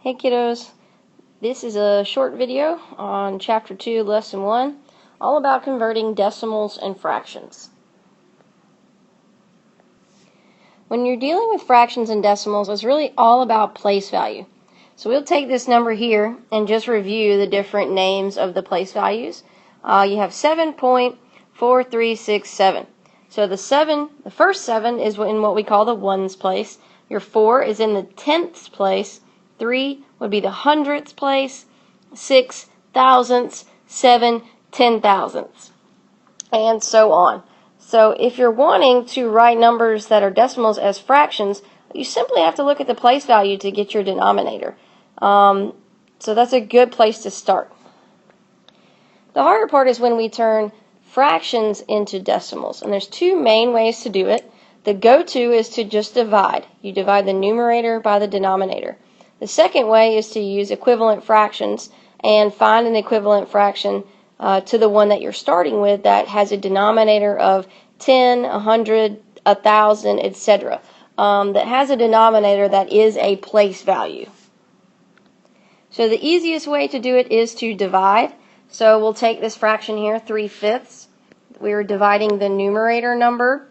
Hey kiddos, this is a short video on Chapter 2, Lesson 1, all about converting decimals and fractions. When you're dealing with fractions and decimals, it's really all about place value. So we'll take this number here and just review the different names of the place values. You have 7.4367. So the first 7 is in what we call the ones place. Your 4 is in the tenths place. 3 would be the hundredths place, 6 thousandths, 7 ten thousandths, and so on. So if you're wanting to write numbers that are decimals as fractions, you simply have to look at the place value to get your denominator. So that's a good place to start. The harder part is when we turn fractions into decimals, and there's two main ways to do it. The go-to is to just divide. You divide the numerator by the denominator. The second way is to use equivalent fractions and find an equivalent fraction to the one that you're starting with that has a denominator of 10, 100, 1,000, etc. That has a denominator that is a place value. So the easiest way to do it is to divide. So we'll take this fraction here, 3/5. We're dividing the numerator number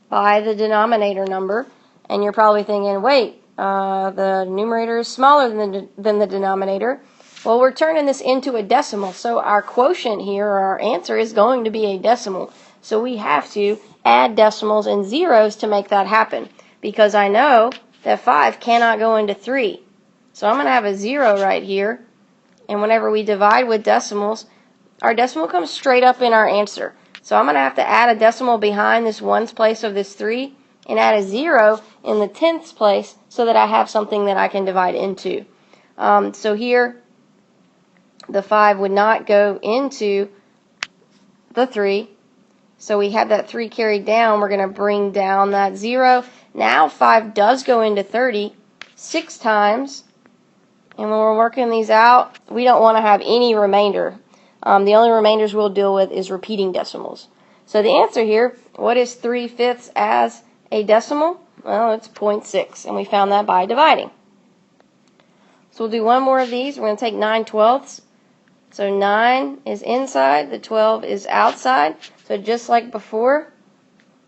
by the denominator number. And you're probably thinking, wait, the numerator is smaller than the denominator. Well, we're turning this into a decimal, so our quotient here, or our answer, is going to be a decimal. So we have to add decimals and zeros to make that happen, because I know that 5 cannot go into 3. So I'm going to have a 0 right here, and whenever we divide with decimals, our decimal comes straight up in our answer. So I'm going to have to add a decimal behind this ones place of this 3, and add a 0 in the tenths place so that I have something that I can divide into. So here, the 5 would not go into the 3. So we have that 3 carried down. We're going to bring down that 0. Now 5 does go into 30 6 times. And when we're working these out, we don't want to have any remainder. The only remainders we'll deal with is repeating decimals. So the answer here, what is 3/5 as a decimal? Well, it's 0.6, and we found that by dividing. So we'll do one more of these. We're going to take 9/12. So 9 is inside, the 12 is outside. So just like before,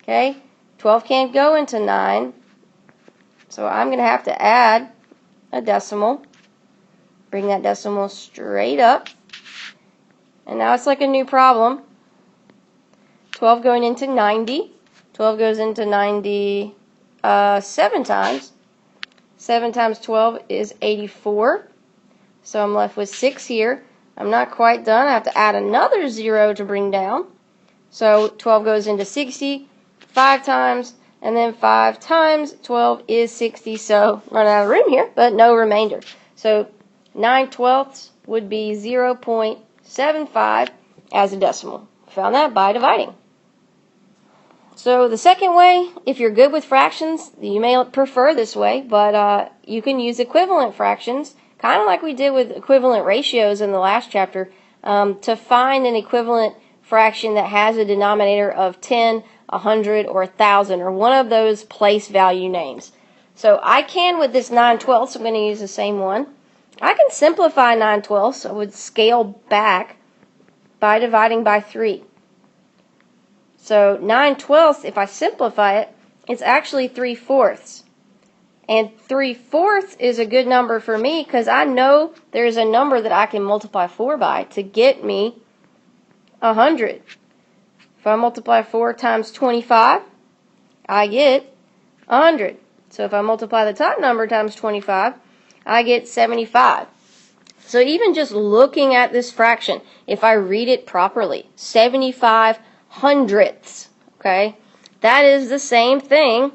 okay, 12 can't go into 9. So I'm going to have to add a decimal. Bring that decimal straight up. And now it's like a new problem. 12 going into 90. 12 goes into 90 7 times. 7 times 12 is 84. So I'm left with 6 here. I'm not quite done. I have to add another 0 to bring down. So 12 goes into 60 5 times. And then 5 times 12 is 60. So running out of room here, but no remainder. So 9/12 would be 0.75 as a decimal. Found that by dividing. So the second way, if you're good with fractions, you may prefer this way, but you can use equivalent fractions, kind of like we did with equivalent ratios in the last chapter, to find an equivalent fraction that has a denominator of 10, 100, or 1,000, or one of those place value names. So I can with this 9/12, I'm going to use the same one. I can simplify 9/12, so I would scale back by dividing by 3. So 9/12, if I simplify it, it's actually 3/4. And 3/4 is a good number for me because I know there's a number that I can multiply 4 by to get me 100. If I multiply 4 times 25, I get 100. So if I multiply the top number times 25, I get 75. So even just looking at this fraction, if I read it properly, 75 hundredths, okay, that is the same thing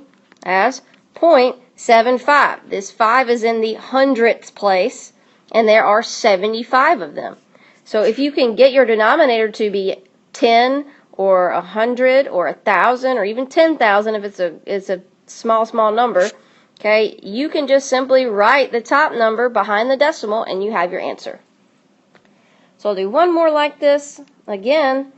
as 0.75. This 5 is in the hundredths place, and there are 75 of them. So if you can get your denominator to be 10 or 100 or 1,000 or even 10,000 if it's a small number, okay, you can just simply write the top number behind the decimal and you have your answer. So I'll do one more like this. Again,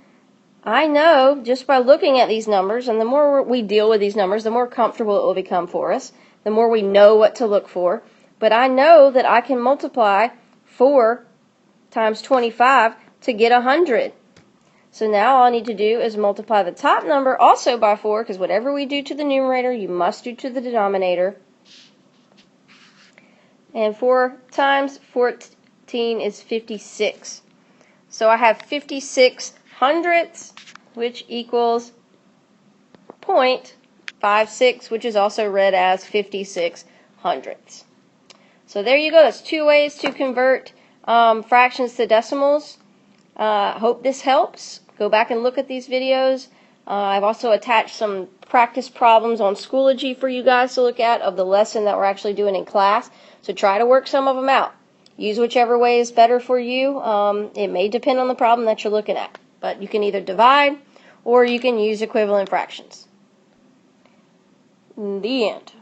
I know just by looking at these numbers, and the more we deal with these numbers, the more comfortable it will become for us, the more we know what to look for. but I know that I can multiply 4 times 25 to get 100. So now all I need to do is multiply the top number also by 4, because whatever we do to the numerator, you must do to the denominator. And 4 times 14 is 56. So I have 56 hundredths, which equals 0.56, which is also read as 56 hundredths. So there you go. That's 2 ways to convert fractions to decimals. Hope this helps. Go back and look at these videos. I've also attached some practice problems on Schoology for you guys to look at of the lesson that we're actually doing in class. So try to work some of them out. Use whichever way is better for you. It may depend on the problem that you're looking at. But you can either divide or you can use equivalent fractions. The end.